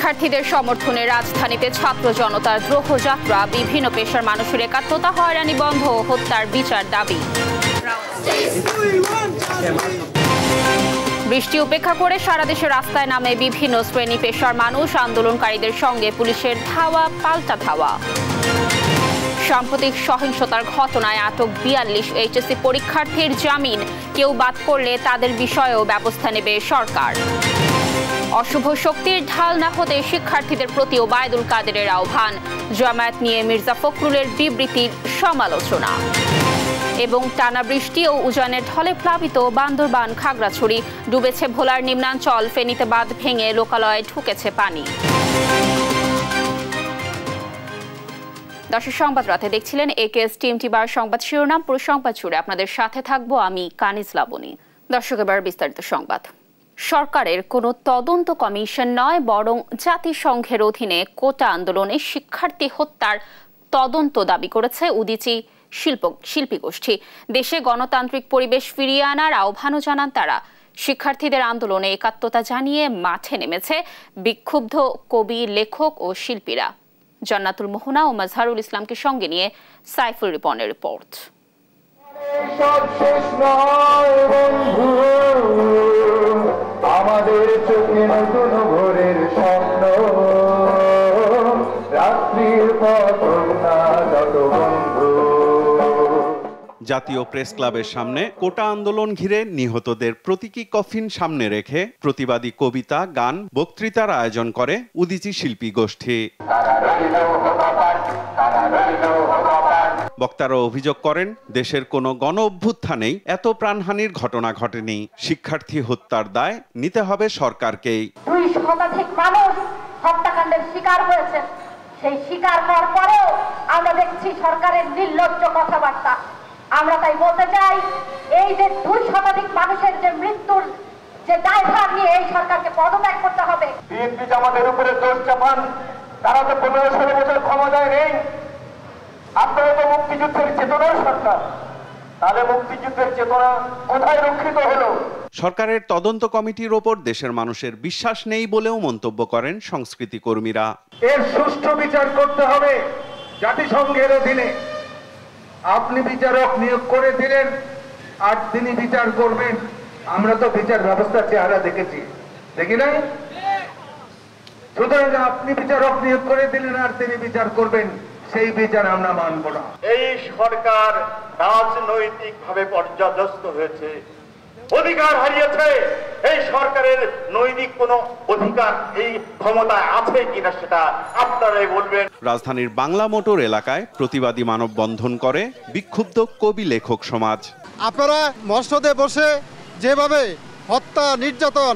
শিক্ষার্থীদের সমর্থনে রাজধানীতে ছাত্র জনতার দ্রোহযাত্রা, বিভিন্ন পেশার মানুষের একাত্মতা, হয়রানি বন্ধ ও হত্যার বিচার দাবি। বৃষ্টি উপেক্ষা করে সারা দেশে রাস্তায় নামে বিভিন্ন শ্রেণী পেশার মানুষ, আন্দোলনকারীদের সঙ্গে পুলিশের ধাওয়া পাল্টা ধাওয়া। সাম্প্রতিক সহিংসতার ঘটনায় আটক 42 এইচএসসি পরীক্ষার্থীর জামিন, কেউ বাদ পড়লে তাদের বিষয়েও ব্যবস্থা নেবে সরকার। অশুভ শক্তির ঢাল না হতে শিক্ষার্থীদের প্রতি ওবায়দুল কাদেরের আহ্বান, জামায়াত নিয়ে মির্জা ফখরুলের বিবৃতির সমালোচনা। এবং টানা বৃষ্টি ও উজানের ঢলে প্লাবিত বান্দরবান খাগড়াছড়ি, ডুবেছে ভোলার নিম্নাঞ্চল, ফেনীতে বাঁধ ভেঙে লোকালয়ে ঢুকেছে পানি। দর্শক, সংবাদ রাতে দেখছিলেন একেএস টিএমটি বার সংবাদ শিরোনাম। পুরো সংবাদ জুড়ে আপনাদের সাথে থাকবো আমি কানিজ লাবণী। দর্শক, এবার বিস্তারিত সংবাদ। সরকারের কোনো তদন্ত কমিশন নয়, বরং জাতিসংঘের অধীনে কোটা আন্দোলনে শিক্ষার্থী হত্যার তদন্ত দাবি করেছে উদীচী শিল্পী গোষ্ঠী। দেশে গণতান্ত্রিক পরিবেশ ফিরিয়ে আনার আহ্বানও জানান তারা। শিক্ষার্থীদের আন্দোলনে একাত্মতা জানিয়ে মাঠে নেমেছে বিক্ষুব্ধ কবি, লেখক ও শিল্পীরা। জান্নাতুল মোহনা ও মাজহারুল ইসলামকে সঙ্গে নিয়ে সাইফুল রিপনের রিপোর্ট। আমাদের চোখে নতুন ভোরের স্বপ্ন, রাত্রির পথ না যত বন্ধু। জাতীয় প্রেস ক্লাবের সামনে কোটা আন্দোলন ঘিরে নিহতদের প্রতীকী কফিন সামনে রেখে প্রতিবাদী কবিতা, গান, বক্তৃতার আয়োজন করে উদীচী শিল্পী গোষ্ঠী। বক্তারা অভিযোগ করেন, দেশের কোনো গণ অভ্যুত্থানেই এত প্রাণহানির ঘটনা ঘটেনি। শিক্ষার্থী হত্যার দায় নিতে হবে সরকারকেই। 2 শতাধিক মানুষ হত্যাকাণ্ডের শিকার হয়েছে। সেই শিকার হওয়ার পরেও আমরা দেখছি সরকারের নির্লজ্জ কথাবার্তা। আমরা তাই বলতে চাই, এই যে 2 শতাধিক মানুষের যে মৃত্যুর যে দায়ভার নিয়ে এই সরকারকে পদত্যাগ করতে হবে। বিএনপি আমাদের উপরে দোষ চাপান, তারা তো 15-16 বছর ক্ষমতায় নেই। আপনারা তো মুক্তিযুদ্ধের চেতনার সরকার, তাহলে মুক্তিযুদ্ধের চেতনা কোথায় রক্ষিত হলো? সরকারের তদন্ত কমিটির ওপর দেশের মানুষের বিশ্বাস নেই বলেও মন্তব্য করেন সংস্কৃতি কর্মীরা। এর সুষ্ঠু বিচার করতে হবে জাতিসংঘের অধীনে। আপনি বিচারক নিয়োগ করে দিলেন আর তিনি বিচার করবেন। আমরা তো বিচার ব্যবস্থার চেহারা দেখেছি, দেখি নাই? সুতরাং আপনি বিচারক নিয়োগ করে দিলেন আর তিনি বিচার করবেন, সেই বিচার আমরা মানব না। এই সরকার রাজনৈতিক ভাবে পর্যাদস্ত হয়েছে, অধিকার হারিয়েছে। এই সরকারের নৈতিক কোনো অধিকার, এই ক্ষমতায় আছে কিনা সেটা আপনারাই বলবেন। রাজধানীর বাংলা মোটর এলাকায় প্রতিবাদী মানববন্ধন করে বিক্ষুব্ধ কবি, লেখক সমাজ। আপনারা মসনদে বসে যেভাবে হত্যা, নির্যাতন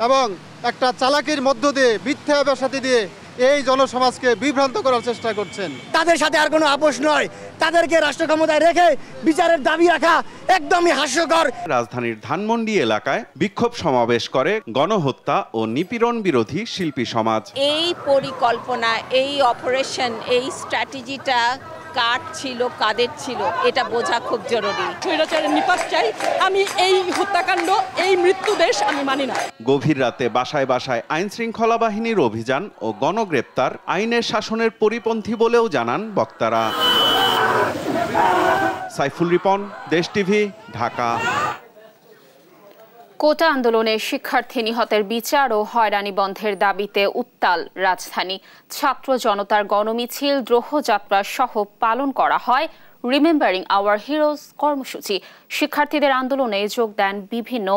এবং একটা চালাকির মধ্য দিয়ে, মিথ্যা ব্যবসাতি দিয়ে এই জনসমাজকে বিভ্রান্ত করার চেষ্টা করছেন। তাদের সাথে আর কোনো আপোষ নয়। তাদেরকে রাষ্ট্র ক্ষমতায় রেখে বিচারের দাবি রাখা একদমই হাস্যকর। রাজধানীর ধানমন্ডি এলাকায় বিক্ষোভ সমাবেশ করে গণহত্যা ও নিপীড়ন বিরোধী শিল্পী সমাজ। এই পরিকল্পনা, এই অপারেশন, এই স্ট্র্যাটেজিটা কার ছিল, কাদের ছিল, এটা বোঝা খুব জরুরি। স্বৈরাচারের নিপাত চাই। আমি এই হত্যাকাণ্ড, এই মৃত্যুদেশ আমি মানি না। গভীর রাতে বাসায় বাসায় আইন শৃঙ্খলা বাহিনীর অভিযান ও গণগ্রেপ্তার আইনের শাসনের পরিপন্থী বলেও জানান বক্তারা। সাইফুল রিপন, দেশ টিভি, ঢাকা। কোটা আন্দোলনে শিক্ষার্থী নিহতের বিচার ও হয়রানি বন্ধের দাবিতে উত্তাল রাজধানী। ছাত্র জনতার গণমিছিল, দ্রোহযাত্রা সহ পালন করা হয় রিমেম্বারিং আওয়ার হিরোজ কর্মসূচি। শিক্ষার্থীদের আন্দোলনে যোগ দেন বিভিন্ন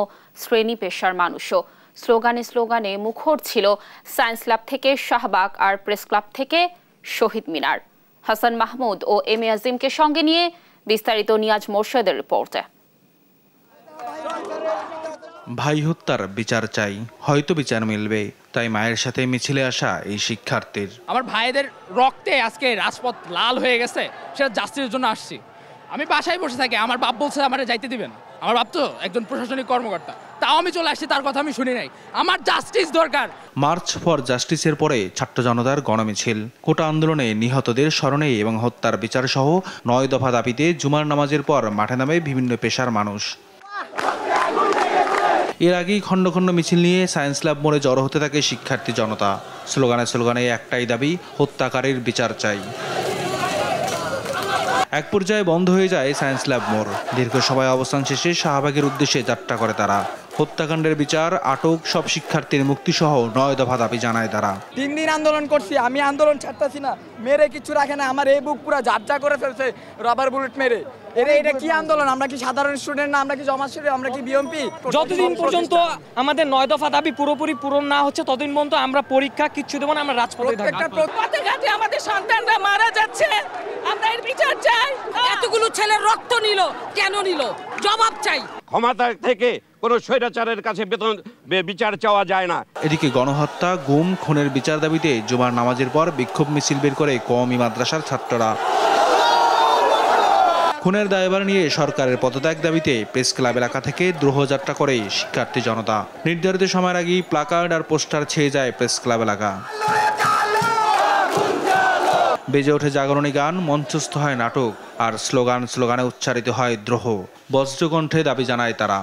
শ্রেণী পেশার মানুষও। স্লোগানে স্লোগানে মুখর ছিল সায়েন্স ল্যাব থেকে শাহবাগ আর প্রেস ক্লাব থেকে শহীদ মিনার। হাসান মাহমুদ ও এম এ আজিমকে সঙ্গে নিয়ে বিস্তারিত নিয়াজ মোর্শেদের রিপোর্টে। ভাই হত্যার বিচার চাই, হয়তো বিচার মিলবে, তাই মায়ের সাথে মিছিলে আসা এই শিক্ষার্থীর। আমার ভাইদের রক্তে আজকে রাজপথ লাল হয়ে গেছে, সেটা জাস্টিসের জন্য আসছি। আমি বাসায় বসে থাকি, আমার বাপ বলছে আমার যাইতে দিবেন। আমার বাপ তো একজন প্রশাসনিক কর্মকর্তা, তাও আমি চলে আসছি, তার কথা আমি শুনি নাই। আমার জাস্টিস দরকার। মার্চ ফর জাস্টিসের পরে ছাত্র জনতার গণমিছিল, কোটা আন্দোলনে নিহতদের স্মরণে এবং হত্যার বিচার সহ 9 দফা দাবিতে জুমার নামাজের পর মাঠে নামে বিভিন্ন পেশার মানুষ। এর আগেই খণ্ড খণ্ড মিছিল নিয়ে সায়েন্স ল্যাব মোড়ে জড়ো হতে থাকে শিক্ষার্থী জনতা। স্লোগানে একটাই দাবি, হত্যাকারীর বিচার চাই। এক পর্যায়ে বন্ধ হয়ে যায় সায়েন্স ল্যাব মোড়। দীর্ঘ সময় অবস্থান শেষে শাহবাগের উদ্দেশ্যে যাত্রা করে তারা। হত্যাকাণ্ডের বিচার, আটক সব শিক্ষার্থীর মুক্তিসহ 9 দফা দাবি জানায় তারা। 3 দিন আন্দোলন করছি, আমি আন্দোলন ছাড়তেছি না। মেরে কিছু রাখে না, আমার এই বুক পুরো ঝাঁঝা করে ফেলছে রাবার বুলেট মেরে। এটা কি আন্দোলন? আমরা কি সাধারণ স্টুডেন্ট না? আমরা কি জমাত শিবির? আমরা কি বিএমপি? যতদিন পর্যন্ত আমাদের 9 দফা দাবি পুরোপুরি পূরণ না হচ্ছে ততদিন পর্যন্ত আমরা পরীক্ষা কিচ্ছু দেব না, আমরা রাজপথে থাকবো। পথে আমাদের সন্তানরা মারা যাচ্ছে, আমরা এর বিচার চাই। এতগুলো ছেলের রক্ত নিল, কেন নিল? জবাব চাই। ক্ষমতা থেকে কোনো স্বৈরাচারের কাছে বিচার চাওয়া যায় না। এদিকে গণহত্যা, গুম, খুনের বিচার দাবিতে জুমার নামাজের পর বিক্ষোভ মিছিল বের করে কওমি মাদ্রাসার ছাত্ররা। খুনের দায়ভার নিয়ে সরকারের পদত্যাগ দাবিতে প্রেস ক্লাব এলাকা থেকে দ্রোহযাত্রা করে শিক্ষার্থী জনতা। নির্ধারিত সময়ের আগেই প্লাকার্ড আর পোস্টার ছেয়ে যায় প্রেস ক্লাব এলাকা। বেজে ওঠে জাগরণী গান, মঞ্চস্থ হয় নাটক, আর স্লোগানে উচ্চারিত হয় দ্রোহ। বজ্রকণ্ঠে দাবি জানায় তারা।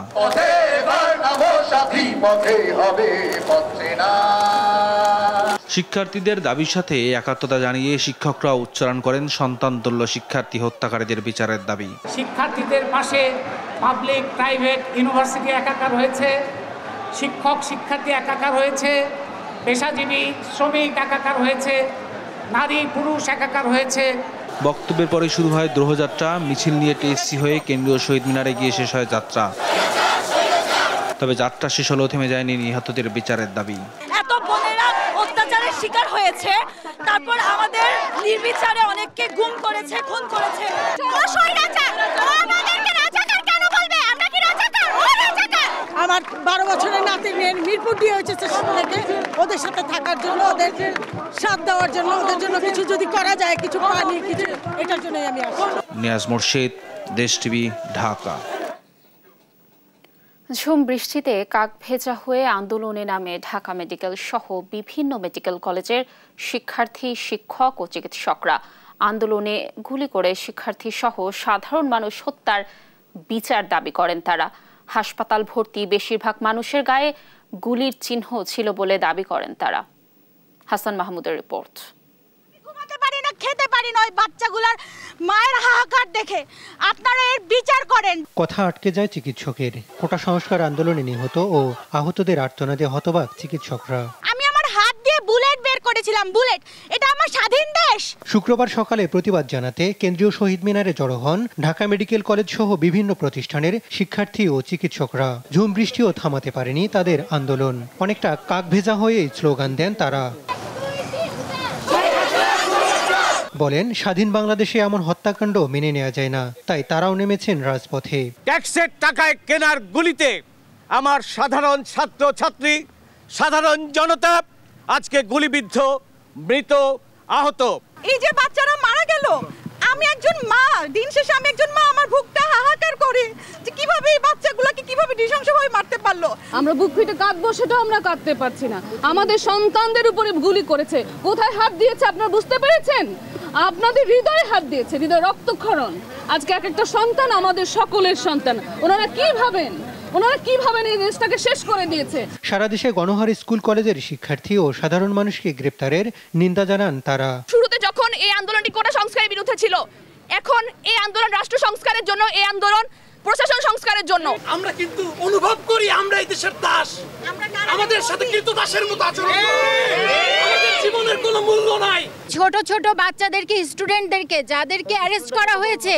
শিক্ষার্থীদের দাবির সাথে একাত্মতা জানিয়ে শিক্ষকরা উচ্চারণ করেন সন্তানতুল্য শিক্ষার্থী হত্যাকারীদের বিচারের দাবি। শিক্ষার্থীদের পাশে পাবলিক, প্রাইভেট, ইউনিভার্সিটি একাকার হয়েছে, শিক্ষক শিক্ষার্থী একাকার হয়েছে, পেশাজীবী শ্রমিক একাকার হয়েছে, নারী পুরুষ একাকার হয়েছে। বক্তব্যের পরে শুরু হয় দ্রোহযাত্রা। মিছিল নিয়ে টিএসসি হয়ে কেন্দ্রীয় শহীদ মিনারে গিয়ে শেষ হয় যাত্রা। তবে যাত্রা শেষ হলেও থেমে যায়নি নিহতদের বিচারের দাবি। এত বোনেরা অত্যাচারের শিকার হয়েছে, তারপর আমাদের নির্বিচারে অনেককে গুম করেছে, খুন করেছে। আমার 12 বছরের নাতি মিরপুর দিয়ে হয়েছে স্টেশন থেকে, ওদের সাথে থাকার জন্য, ওদের সাথ দেওয়ার জন্য, ওদের জন্য কিছু যদি করা যায়, কিছু পানি, কিছু, এটার জন্যই আমি আসছি। নিয়াজ মোর্শেদ, দেশ টিভি, ঢাকা। ঝুম বৃষ্টিতে কাক ভেজা হয়ে আন্দোলনে নামে ঢাকা মেডিকেল সহ বিভিন্ন মেডিকেল কলেজের শিক্ষার্থী, শিক্ষক ও চিকিৎসকরা। আন্দোলনে গুলি করে শিক্ষার্থী সহ সাধারণ মানুষ হত্যার বিচার দাবি করেন তারা। হাসপাতাল ভর্তি বেশিরভাগ মানুষের গায়ে গুলির চিহ্ন ছিল বলে দাবি করেন তারা। হাসান মাহমুদের রিপোর্ট। খেতে পারি না, ওই বাচ্চাগুলোর মায়ের হাহাকার দেখে আপনারা এর বিচার করেন। কথা আটকে যায় চিকিৎসকের। কোটা সংস্কার আন্দোলনে নিহত ও আহতদের আর্তনাদে হতবাক চিকিৎসকরা। আমি আমার হাত দিয়ে বুলেট বের করেছিলাম, বুলেট, এটা আমার স্বাধীন দেশ। শুক্রবার সকালে প্রতিবাদ জানাতে কেন্দ্রীয় শহীদ মিনারে জড়ো হন ঢাকা মেডিকেল কলেজ সহ বিভিন্ন প্রতিষ্ঠানের শিক্ষার্থী ও চিকিৎসকরা। ঝুম বৃষ্টিও থামাতে পারেনি তাদের আন্দোলন। অনেকটা কাক ভেজা হয়ে স্লোগান দেন তারা। বলেন, স্বাধীন বাংলাদেশে এমন হত্যাকাণ্ড মেনে নেওয়া যায় না, তাই তারাও নেমেছেন রাজপথে। ট্যাক্সের টাকায় কেনার গুলিতে আমার সাধারণ ছাত্র ছাত্রী, সাধারণ জনতা আজকে গুলিবিদ্ধ, মৃত, আহত। এই যে বাচ্চারা মারা গেল, আমি একজন মা, দিন শেষে আমি একজন মা, আমার বুকটা হাহাকার করে যে কিভাবে এই বাচ্চাগুলোকে কিভাবে নৃশংসভাবে মারতে পারলো। আমরা বুক ফেটে কাঁদবো, সেটাও আমরা কাঁদতে পারছি না। আমাদের সন্তানদের উপরে গুলি করেছে, কোথায় হাত দিয়েছে আপনারা বুঝতে পেরেছেন? আপনাদের হৃদয়ে হাত দিয়েছে, হৃদয় রক্তক্ষরণ। আজকে এক একটা সন্তান আমাদের সকলের সন্তান। ওনারা কি ভাবেন এই দেশটাকে শেষ করে দিয়েছে। সারা দেশে গণহারে স্কুল কলেজের শিক্ষার্থী ও সাধারণ মানুষকে গ্রেপ্তারের নিন্দা জানান তারা। শুরুতে যখন এই আন্দোলনটি কোটা সংস্কারের বিরুদ্ধে ছিল, এখন এই আন্দোলন রাষ্ট্র সংস্কারের জন্য, এই আন্দোলন প্রশাসন সংস্কারের জন্য। আমরা কিন্তু অনুভব করি আমরা এই দেশের দাস, আমাদের সাথে কিন্তু দাসের মতো আচরণ, আমাদের জীবনের কোনো মূল্য নাই। ছোট ছোট বাচ্চাদেরকে, স্টুডেন্টদেরকে যাদেরকে অ্যারেস্ট করা হয়েছে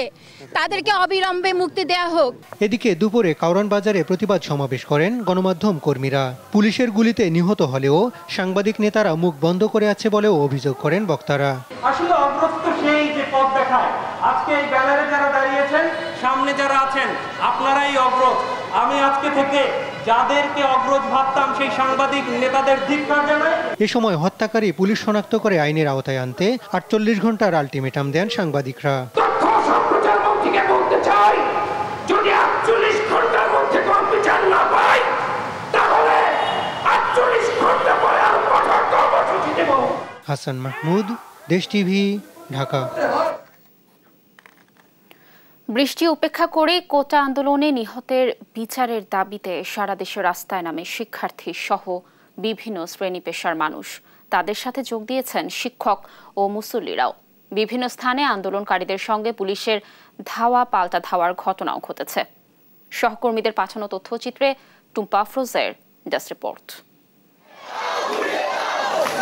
তাদেরকে অবিলম্বে মুক্তি দেওয়া হোক। এদিকে দুপুরে কাউরান বাজারে প্রতিবাদ সমাবেশ করেন গণমাধ্যম কর্মীরা। পুলিশের গুলিতে নিহত হলেও সাংবাদিক নেতারা মুখ বন্ধ করে আছে বলেও অভিযোগ করেন বক্তারা। আসলে অগ্রজ তো সেই যে পথ দেখায়। আজকে এই ব্যানারে যারা দাঁড়িয়েছেন, সামনে যারা আছেন, আপনারাই অগ্রজ। আমি আজকে থেকে যাদেরকে অগ্রজ ভাবতাম সেই সাংবাদিক নেতাদের ধিক্কার জানাই। এ সময় হত্যাকারী পুলিশ শনাক্ত করে আইনের আওতায় আনতে 48 ঘন্টার আলটিমেটাম দেন সাংবাদিকরা। যদি 48 ঘন্টার মধ্যে কোন বিচার না পাই, তাহলে 48 ঘন্টা পরে আর কঠোর কর্মসূচি দেব। হাসান মাহমুদ, দেশ টিভি, ঢাকা। বৃষ্টি উপেক্ষা করে কোটা আন্দোলনে নিহতের বিচারের দাবিতে সারা দেশে রাস্তায় নামে শিক্ষার্থী সহ বিভিন্ন শ্রেণী পেশার মানুষ। তাদের সাথে যোগ দিয়েছেন শিক্ষক ও মুসল্লিরাও। বিভিন্ন স্থানে আন্দোলনকারীদের সঙ্গে পুলিশের ধাওয়া পাল্টা ধাওয়ার ঘটনাও ঘটেছে। সহকর্মীদের পাঠানো তথ্যচিত্রে টুম্পা আফরোজের ডেস্ক রিপোর্ট।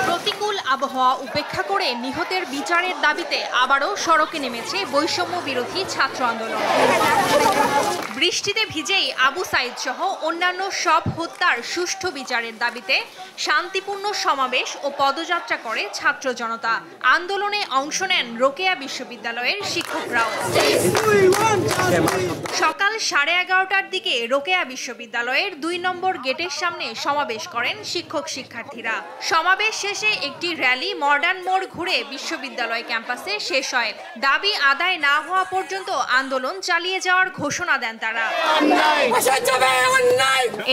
প্রতিকূল আবহাওয়া উপেক্ষা করে নিহতের বিচারের দাবিতে আবারও সড়কে নেমেছে বৈষম্য বিরোধী ছাত্র আন্দোলন। বৃষ্টিতে ভিজেই আবু সাইদ সহ অন্যান্য সব হত্যার সুষ্ঠু বিচারের দাবিতে শান্তিপূর্ণ সমাবেশ ও পদযাত্রা করে ছাত্র জনতা। আন্দোলনে অংশ নেন রোকেয়া বিশ্ববিদ্যালয়ের শিক্ষকরাও। সকাল 11:30টার দিকে রোকেয়া বিশ্ববিদ্যালয়ের 2 নম্বর গেটের সামনে সমাবেশ করেন শিক্ষক শিক্ষার্থীরা। সমাবেশ শেষে একটি র্যালি মডার্ন মোড় ঘুরে বিশ্ববিদ্যালয় ক্যাম্পাসে শেষ হয়। দাবি আদায় না হওয়া পর্যন্ত আন্দোলন চালিয়ে যাওয়ার ঘোষণা দেন তারা।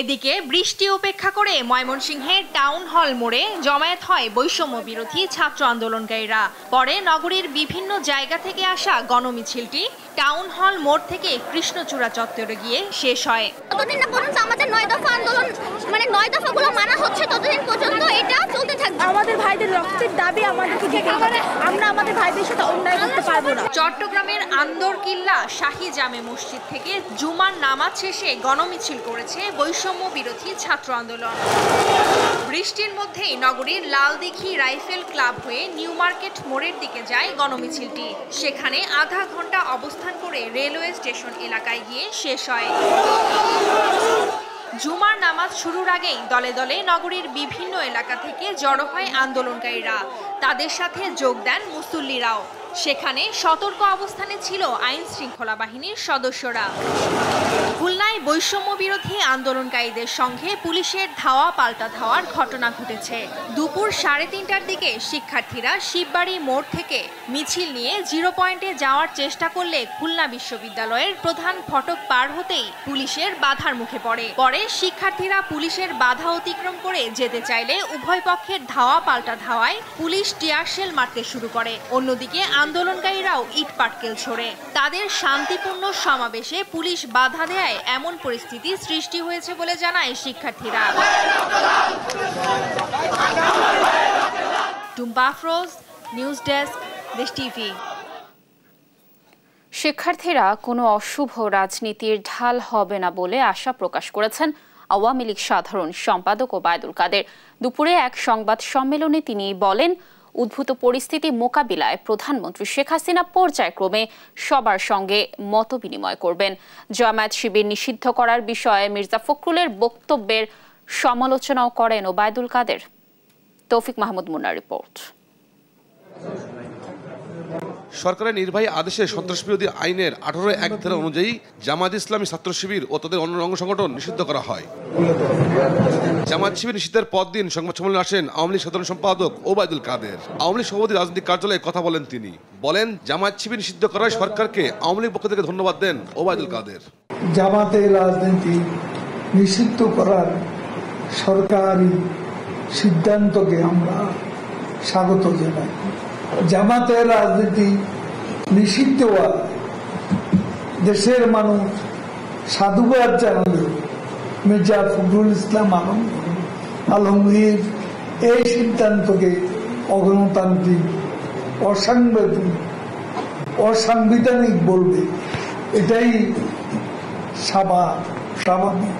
এদিকে বৃষ্টি উপেক্ষা করে ময়মনসিংহের টাউন হল মোড়ে জমায়েত হয় বৈষম্য বিরোধী ছাত্র আন্দোলনকারীরা। পরে নগরীর বিভিন্ন জায়গা থেকে আসা গণমিছিলটি টাউন হল মোড় থেকে কৃষ্ণচূড়া চত্বরে গিয়ে শেষ হয়। ততদিন না পর্যন্ত আমাদের 9 দফা আন্দোলন 9 দফাগুলো মানা হচ্ছে ততদিন পর্যন্ত এটা চলতে থাকবে। আমাদের ভাইদের রক্তের দাবি আমাদেরকে দিতে হবে। আমরা আমাদের ভাইদের সাথে অন্যায় করতে পারবো না। চট্টগ্রামের আন্দরকিল্লা শাহী জামে মসজিদ থেকে জুমার নামাজ শেষে গণমিছিল করেছে বৈষম্য বিরোধী ছাত্র আন্দোলন। বৃষ্টির মধ্যেই নগরীর লালদিঘি রাইফেল ক্লাব হয়ে নিউ মার্কেট মোড়ের দিকে যায় গণমিছিলটি। সেখানে আধা ঘন্টা অবস্থান করে রেলওয়ে স্টেশন এলাকায় গিয়ে শেষ হয়। জুমার নামাজ শুরুর আগেই দলে দলে নগরীর বিভিন্ন এলাকা থেকে জড়ো হয় আন্দোলনকারীরা। তাদের সাথে যোগ দেন মুসল্লিরাও। সেখানে সতর্ক অবস্থানে ছিল আইন শৃঙ্খলা বাহিনীর সদস্যরা। খুলনায় বৈষম্য বিরোধী আন্দোলনকারীদের সঙ্গে পুলিশের ধাওয়া পাল্টা ধাওয়ার ঘটনা ঘটেছে। দুপুর 3:30টার দিকে শিক্ষার্থীরা শিববাড়ি মোড় থেকে মিছিল নিয়ে 0 পয়েন্টে যাওয়ার চেষ্টা করলে খুলনা বিশ্ববিদ্যালয়ের প্রধান ফটক পার হতেই পুলিশের বাধার মুখে পড়ে। পরে শিক্ষার্থীরা পুলিশের বাধা অতিক্রম করে যেতে চাইলে উভয় পক্ষের ধাওয়া পাল্টা ধাওয়ায় পুলিশ টিয়ার শেল মারতে শুরু করে। অন্যদিকে আন্দোলনকারীরাও ইট পাটকেল ছোড়ে। তাদের শান্তিপূর্ণ সমাবেশে পুলিশ বাধা দেয় এমন পরিস্থিতি সৃষ্টি হয়েছে বলে জানায় শিক্ষার্থীরা। টুম্পা আফরোজ, নিউজ ডেস্ক, দেশ টিভি। শিক্ষার্থীরা কোনো অশুভ রাজনীতির ঢাল হবে না বলে আশা প্রকাশ করেছেন আওয়ামী লীগ সাধারণ সম্পাদক ওবায়দুল কাদের। দুপুরে এক সংবাদ সম্মেলনে তিনি বলেন, উদ্ভূত পরিস্থিতি মোকাবিলায় প্রধানমন্ত্রী শেখ হাসিনা পর্যায়ক্রমে সবার সঙ্গে মতবিনিময় করবেন। জামায়াত শিবির নিষিদ্ধ করার বিষয়ে মির্জা ফখরুলের বক্তব্যের সমালোচনাও করেন ওবায়দুল কাদের। তৌফিক মাহমুদ মুন্নার রিপোর্ট। সরকারের নির্বাহী আদেশে সন্ত্রাসবিরোধী আইনের 18(1) ধারা অনুযায়ী জামায়াত ইসলামী ছাত্র শিবির ও তাদের অন্য অঙ্গ সংগঠন নিষিদ্ধ করা হয়। জামায়াত শিবির নিষিদ্ধের পরদিন সংবাদ সম্মেলনে আসেন আওয়ামী লীগ সাধারণ সম্পাদক ওবায়দুল কাদের। আওয়ামী লীগ সভাপতি রাজনৈতিক কার্যালয়ে কথা বলেন তিনি। বলেন, জামায়াত শিবির নিষিদ্ধ করায় সরকারকে আওয়ামী লীগ পক্ষ থেকে ধন্যবাদ দেন ওবায়দুল কাদের। জামাতের রাজনীতি নিষিদ্ধ করার সরকারি সিদ্ধান্তকে আমরা স্বাগত জানাই। জামাতের রাজনীতি নিষিদ্ধ হওয়া দেশের মানুষ সাধুবাদ জানালেও মির্জা ফখরুল ইসলাম আলমগীর এই সিদ্ধান্তকে অগণতান্ত্রিক, অসাংবিধানিক বলবে, এটাই স্বাভাবিক।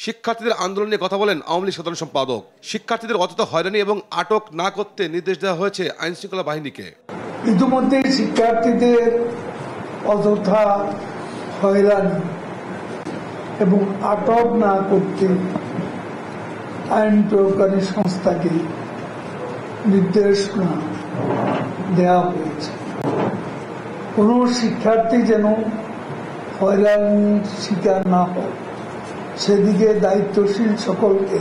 শিক্ষার্থীদের আন্দোলন নিয়ে কথা বলেন আওয়ামী লীগ সাধারণ সম্পাদক। শিক্ষার্থীদের অযথা হয়রানি এবং আটক না করতে নির্দেশ দেওয়া হয়েছে আইন শৃঙ্খলা বাহিনীকে। ইতিমধ্যে শিক্ষার্থীদের অযথা হয়রানি এবং আটক না করতে আইন প্রয়োগকারী সংস্থাকে নির্দেশনা দেওয়া হয়েছে। কোন শিক্ষার্থী যেন হয়রানির শিকার না হয় সেদিকে দায়িত্বশীল সকলকে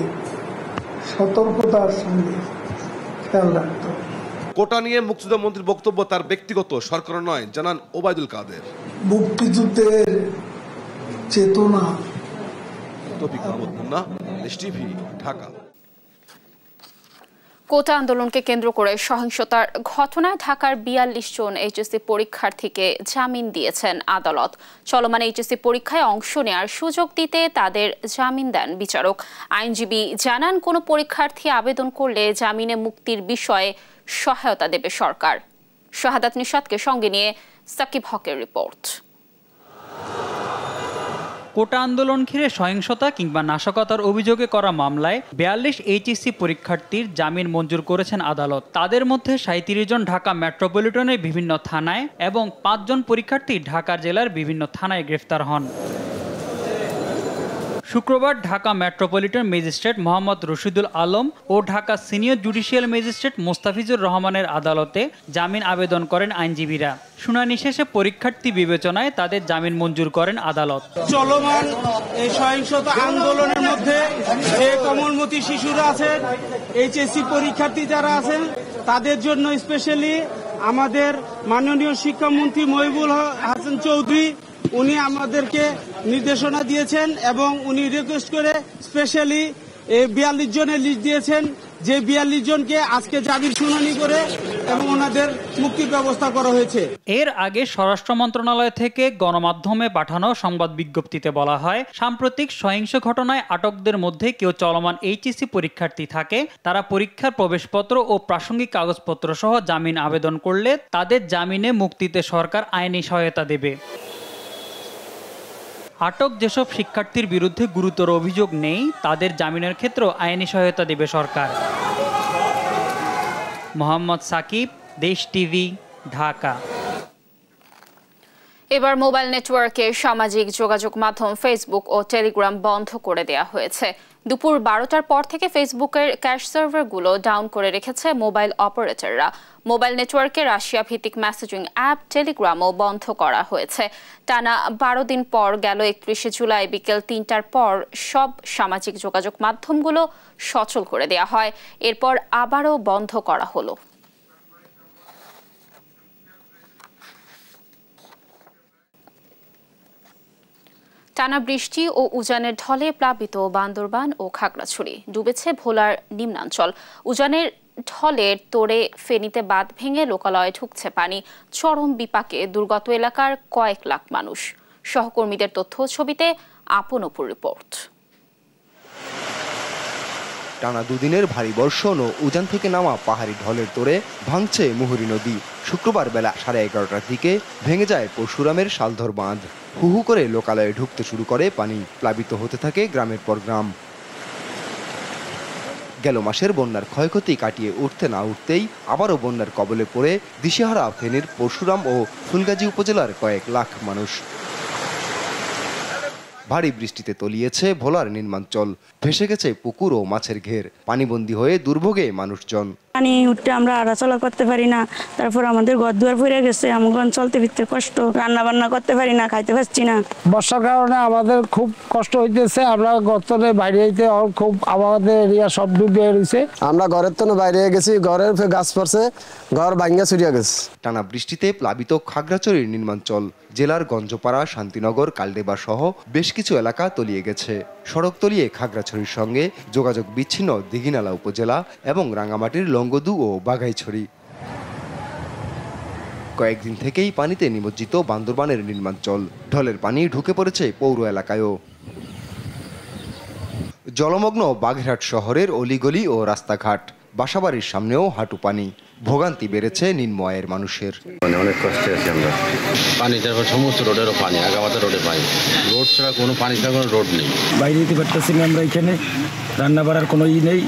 সতর্কতার সঙ্গে খেয়াল রাখতে হবে। কোটা নিয়ে মুক্তিযুদ্ধ মন্ত্রীর বক্তব্য তার ব্যক্তিগত, সরকার নয়, জানান ওবায়দুল কাদের। মুক্তিযুদ্ধের চেতনা। তৌফিক মাহমুদ মুন্না, দেশ টিভি, ঢাকা। কোটা আন্দোলনকে কেন্দ্র করে সহিংসতার ঘটনায় ঢাকার ৪২ জন এইচএসসি পরীক্ষার্থীকে জামিন দিয়েছেন আদালত। চলমান এইচএসসি পরীক্ষায় অংশ নেওয়ার সুযোগ দিতে তাদের জামিন দেন বিচারক। আইনজীবী জানান, কোনো পরীক্ষার্থী আবেদন করলে জামিনে মুক্তির বিষয়ে সহায়তা দেবে সরকার। শাহাদাত নিশাতকে সঙ্গে নিয়ে সাকিব হকের রিপোর্ট। কোটা আন্দোলন ঘিরে সহিংসতা কিংবা নাশকতার অভিযোগে করা মামলায় ৪২ এইচএসসি পরীক্ষার্থীর জামিন মঞ্জুর করেছেন আদালত। তাদের মধ্যে ৩৭ জন ঢাকা মেট্রোপলিটনের বিভিন্ন থানায় এবং ৫ জন পরীক্ষার্থী ঢাকা জেলার বিভিন্ন থানায় গ্রেফতার হন। শুক্রবার ঢাকা মেট্রোপলিটন ম্যাজিস্ট্রেট মোহাম্মদ রশিদুল আলম ও Dhaka senior judicial magistrate Mostafizur রহমানের আদালতে জামিন আবেদন করেন আইনজীবীরা। শুনানি শেষে পরীক্ষার্থী বিবেচনায় তাদের জামিন মঞ্জুর করেন আদালত। চলমান এই সহিংসতা আন্দোলনের মধ্যে যে কোমলমতি শিশুরা আছেন, এইচএসসি পরীক্ষার্থী যারা আছেন, তাদের জন্য স্পেশালি আমাদের মাননীয় শিক্ষামন্ত্রী মহিবুল হাসান চৌধুরী উনি আমাদেরকে নির্দেশনা দিয়েছেন এবং উনি রিকোয়েস্ট করে স্পেশালি ৪২ জনের লিস্ট দিয়েছেন, যে ৪২ জনকে আজকে জামিন শুনানি করে এবং ওনাদের মুক্তির ব্যবস্থা করা হয়েছে। এর আগে স্বরাষ্ট্র মন্ত্রণালয় থেকে গণমাধ্যমে পাঠানো সংবাদ বিজ্ঞপ্তিতে বলা হয়, সাম্প্রতিক সহিংস ঘটনায় আটকদের মধ্যে কেউ চলমান এইচএসসি পরীক্ষার্থী থাকে, তারা পরীক্ষার প্রবেশপত্র ও প্রাসঙ্গিক কাগজপত্র সহ জামিন আবেদন করলে তাদের জামিনে মুক্তিতে সরকার আইনি সহায়তা দেবে। আটক যেসব শিক্ষার্থীর বিরুদ্ধে গুরুতর অভিযোগ নেই, তাদের জামিনের ক্ষেত্রে আইনি সহায়তা দেবে সরকার। মোহাম্মদ সাকিব, দেশ টিভি, ঢাকা। এবার মোবাইল নেটওয়ার্কে সামাজিক যোগাযোগ মাধ্যম ফেসবুক ও টেলিগ্রাম বন্ধ করে দেওয়া হয়েছে। দুপুর ১২টার পর থেকে ফেসবুকের ক্যাশ সার্ভারগুলো ডাউন করে রেখেছে মোবাইল অপারেটররা। মোবাইল নেটওয়ার্কে রাশিয়া ভিত্তিক মেসেজিং অ্যাপ টেলিগ্রামও বন্ধ করা হয়েছে। টানা ১২ দিন পর গেল ৩১ জুলাই বিকেল ৩টার পর সব সামাজিক যোগাযোগ মাধ্যমগুলো সচল করে দেওয়া হয়। এরপর আবারও বন্ধ করা হলো। টানা বৃষ্টি ও উজানের ঢলে প্লাবিত বান্দরবান ও খাগড়াছড়ি, ডুবেছে ভোলার নিম্নাঞ্চল। উজানের ঢলের তোড়ে ফেনীতে বাঁধ ভেঙে লোকালয়ে ঢুকছে পানি। চরম বিপাকে দুর্গত এলাকার কয়েক লাখ মানুষ। সহকর্মীদের তথ্য ছবিতে আপন অপুর রিপোর্ট। টানা দুদিনের ভারী বর্ষণ ও উজান থেকে নামা পাহাড়ি ঢলের তোড়ে ভাঙছে মুহুরী নদী। শুক্রবার বেলা 11:30টার দিকে ভেঙে যায় পরশুরামের শালধর বাঁধ। হু হু করে লোকালয়ে ঢুকতে শুরু করে পানি। প্লাবিত হতে থাকে গ্রামের পর গ্রাম। গেল মাসের বন্যার ক্ষয়ক্ষতি কাটিয়ে উঠতে না উঠতেই আবারও বন্যার কবলে পড়ে দিশেহারা ফেনীর পরশুরাম ও ফুলগাজী উপজেলার কয়েক লাখ মানুষ। ভারী বৃষ্টিতে তলিয়েছে ভোলার নিম্নাঞ্চল। ভেসে গেছে পুকুর ও মাছের ঘের। পানিবন্দী হয়ে দুর্ভোগে মানুষজন। পানি উঠতে আমরা হাঁটাচলা করতে পারি না, তারপর আমাদের ঘর দুয়ার পড়ে গেছে, আমাদের চলতে ফিরতে কষ্ট, রান্না বান্না করতে পারি না, খাইতে পারছি না। বর্ষার কারণে আমাদের খুব কষ্ট হইতেছে। আমরা গতরে বাইরে হইতে খুব আমাদের এরিয়া সব ডুবে রয়েছে। আমরা ঘরের তো বাইরে গেছি, ঘরের গাছ পড়ছে, ঘর ভাঙ্গা ছড়িয়ে গেছে। টানা বৃষ্টিতে প্লাবিত খাগড়াছড়ির নিম্নাঞ্চল। জেলার গঞ্জপাড়া, শান্তিনগর, কালডেবা সহ বেশ কিছু এলাকা তলিয়ে গেছে। সড়ক তলিয়ে খাগড়াছড়ির সঙ্গে যোগাযোগ বিচ্ছিন্ন দিঘিনালা উপজেলা এবং রাঙ্গামাটির লঙ্গদু ও বাঘাইছড়ি। কয়েকদিন থেকেই পানিতে নিমজ্জিত বান্দরবানের নিম্নাঞ্চল। ঢলের পানি ঢুকে পড়েছে পৌর এলাকায়ও। জলমগ্ন বাগেরহাট শহরের অলিগলি ও রাস্তাঘাট। বাসাবাড়ির সামনেও হাঁটু পানি। ভোগান্তি বেড়েছে নিম্ন আয়ের মানুষের। অনেক কষ্টে আছি আমরা। পানি, তারপর সমস্ত রোডেরও পানি, আগামাতা রোডে পানি। রোড ছাড়া কোনো পানি ছাড়া কোনো রোড নেই। বাইরে যেতে পারতেছি না আমরা। এখানে রান্না বাড়ার কোনো নেই।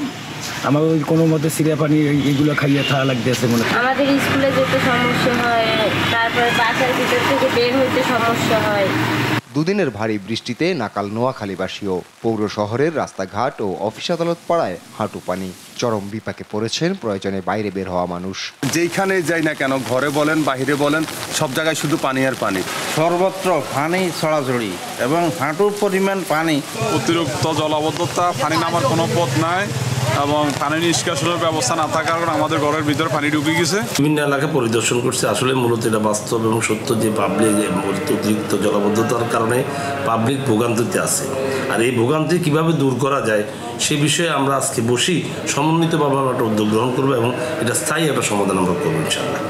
আমার ওই কোনো মতে সিরিয়া পানি এইগুলো খাইয়ে থাকা লাগতেছে মনে হয়। আমাদের স্কুলে যেতে সমস্যা হয়, তারপর বাসার ভিতর থেকে বের হইতে সমস্যা হয়। দুদিনের ভারী বৃষ্টিতে নাকাল নোয়াখালীবাসীও। পৌর শহরের রাস্তাঘাট ও অফিস আদালত পাড়ায় হাঁটু পানি। চরম বিপাকে পড়েছেন প্রয়োজনে বাইরে বের হওয়া মানুষ। যেইখানে যাই না কেন, ঘরে বলেন বাহিরে বলেন, সব জায়গায় শুধু পানি আর পানি। সর্বত্র পানি ছড়াছড়ি এবং হাঁটুর পরিমাণ পানি। অতিরিক্ত জলাবদ্ধতা, পানি নামার কোনো পথ নাই এবং পানি নিষ্কাশনের ব্যবস্থা না থাকার কারণে আমাদের ঘরের ভিতরে পানি ঢুকে গেছে। বিভিন্ন এলাকা পরিদর্শন করছে। আসলে মূলত এটা বাস্তব এবং সত্য যে পাবলিক অতিরিক্ত জলাবদ্ধতার কারণে পাবলিক ভোগান্তিতে আছে। আর এই ভোগান্তি কিভাবে দূর করা যায় সে বিষয়ে আমরা আজকে বসি সমন্বিতভাবে একটা উদ্যোগ গ্রহণ করবো এবং এটা স্থায়ী একটা সমাধান আমরা করবো ইনশাআল্লাহ।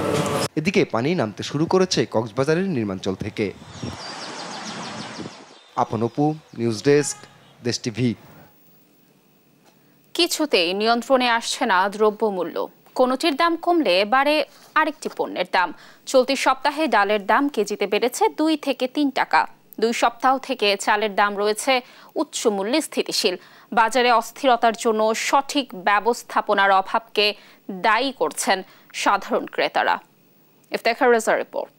এদিকে পানি নামতে শুরু করেছে কক্সবাজারের নির্মাঞ্চল থেকে। আপন অপু, নিউজ ডেস্ক, দেশ টিভি। কিছুতেই নিয়ন্ত্রণে আসছে না দ্রব্যমূল্য। কোনোটির দাম কমলে বাড়ে আরেকটি পণ্যের দাম। চলতি সপ্তাহে ডালের দাম কেজিতে বেড়েছে 2 থেকে 3 টাকা। 2 সপ্তাহ থেকে চালের দাম রয়েছে উচ্চ মূল্যে স্থিতিশীল। বাজারে অস্থিরতার জন্য সঠিক ব্যবস্থাপনার অভাবকে দায়ী করছেন সাধারণ ক্রেতারা। ইফতেখার রেজার রিপোর্ট।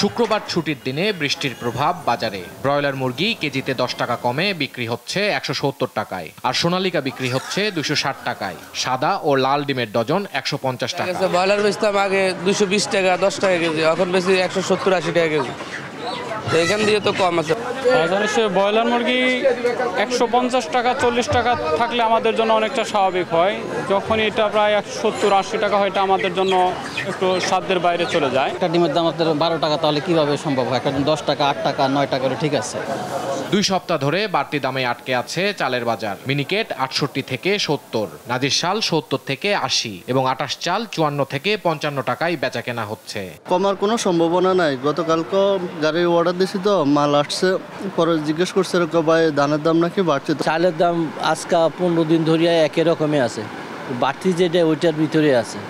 শুক্রবার ছুটির দিনে বৃষ্টির প্রভাব বাজারে। ব্রয়লার মুরগি কেজিতে 10 টাকা কমে বিক্রি হচ্ছে 170 টাকায়, আর সোনালিকা বিক্রি হচ্ছে 260 টাকায়। সাদা ও লাল ডিমের ডজন 150 টাকা। ব্রয়লার বেচতাম আগে 220 টাকা 10 টাকা কেজি, এখন বেশি 170-80 টাকা কেজি। এখান দিয়ে তো কম আছে। ব্রয়লার মুরগি 150 টাকা 40 টাকা থাকলে আমাদের জন্য অনেকটা স্বাভাবিক হয়। যখন এটা প্রায় 170-80 টাকা হয়, এটা আমাদের জন্য একটু সাধ্যের বাইরে চলে যায়। একটা ডিমের দাম আপনার 12 টাকা, তাহলে কিভাবে সম্ভব হয়? একটা 10 টাকা 8 টাকা 9 টাকা ঠিক আছে। 2 সপ্তাহ ধরে বাড়তি দামে আটকে আছে চালের বাজার। মিনিকেট 68 থেকে 70, নাজির শাল 70 থেকে 80 এবং 28 চাল 54 থেকে 55 টাকায় বেচা কেনা হচ্ছে। কমার কোনো সম্ভাবনা নাই। গতকালকে গাড়ি অর্ডার দিয়েছি তো, মাল আসছে, পরে জিজ্ঞেস করছে ভাই ধানের দাম নাকি বাড়ছে। চালের দাম আজকে 15 দিন ধরে একই রকমই আছে, বাড়তি যেটা ওইটার ভিতরে আছে।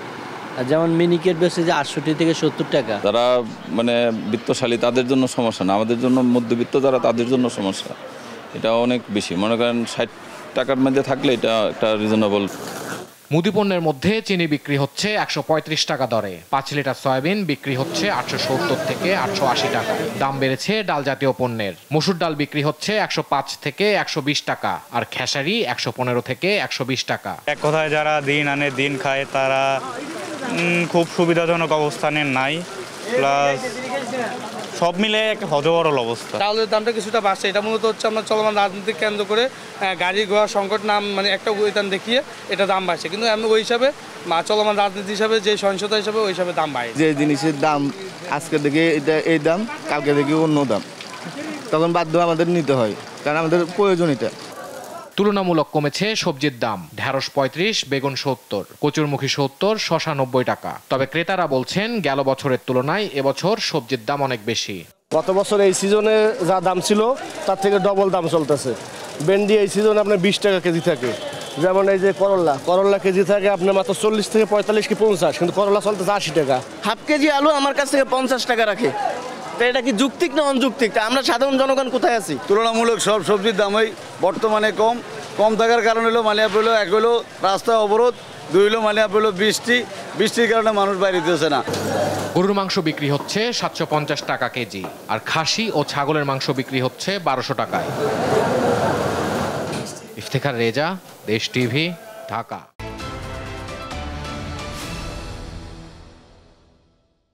আর যেমন মিনিকেট বেশি যে 68 থেকে 70 টাকা। যারা মানে বিত্তশালী তাদের জন্য সমস্যা না, আমাদের জন্য মধ্যবিত্ত যারা তাদের জন্য সমস্যা। এটা অনেক বেশি, মনে করেন 60 টাকার মধ্যে থাকলে এটা একটা রিজনেবল। মুদিপণ্যের মধ্যে চিনি বিক্রি হচ্ছে 135 টাকা দরে। 5 লিটার সয়াবিন বিক্রি হচ্ছে 870 থেকে 880 টাকা। দাম বেড়েছে ডাল জাতীয় পণ্যের। মসুর ডাল বিক্রি হচ্ছে 105 থেকে 120 টাকা, আর খেসারি 115 থেকে 120 টাকা। এক কথায় যারা দিন আনে দিন খায় তারা খুব সুবিধাজনক অবস্থানে নাই, প্লাস সব মিলে একটা হজবরল অবস্থা। চাউলের দামটা কিছুটা বাড়ছে, এটা মূলত হচ্ছে আমরা চলমান রাজনীতি কেন্দ্র করে গাড়ি ঘোড়া সংকট নাম মানে একটা ওইটান দেখিয়ে এটা দাম বাড়ছে, কিন্তু আমি ওই হিসাবে চলমান রাজনীতি হিসাবে যে সহিংসতা হিসাবে ওই হিসাবে দাম বাড়ে। যে জিনিসের দাম আজকে দেখে এটা এই দাম, কালকে দেখে অন্য দাম, তখন বাধ্য আমাদের নিতে হয়, কারণ আমাদের প্রয়োজন এটা। তুলনামূলক কমেছে সবজির দাম। ঢেঁড়স 35, বেগুন 70, কচুরমুখী 70, শসা 90 টাকা। তবে ক্রেতারা বলছেন গেল বছরের তুলনায় এবছর সবজির দাম অনেক বেশি। গত বছর এই সিজনে যা দাম ছিল তার থেকে ডবল দাম চলতেছে। ভেন্ডি এই সিজনে আপনার 20 টাকা কেজি থাকে। যেমন এই যে করল্লা কেজি থাকে আপনার মাত্র 40 থেকে 45 কি 50, কিন্তু করল্লা চলতেছে 80 টাকা। হাফ কেজি আলু আমার কাছ থেকে 50 টাকা রাখে। এটা কি যুক্তিক না অযৌক্তিক? আমরা সাধারণ জনগণ কোথায় আছি? তুলনামূলক সব সবজির দামই বর্তমানে কম থাকার কারণ হলো মালিয়া পেলো, এক হলো রাস্তা অবরোধ, 2 হলো মালিয়া পেলো বৃষ্টির কারণে মানুষ বাইরে দিতেছে না। গরুর মাংস বিক্রি হচ্ছে 750 টাকা কেজি, আর খাসি ও ছাগলের মাংস বিক্রি হচ্ছে 1200 টাকায়। ইফতেখার রেজা, দেশ টিভি, ঢাকা।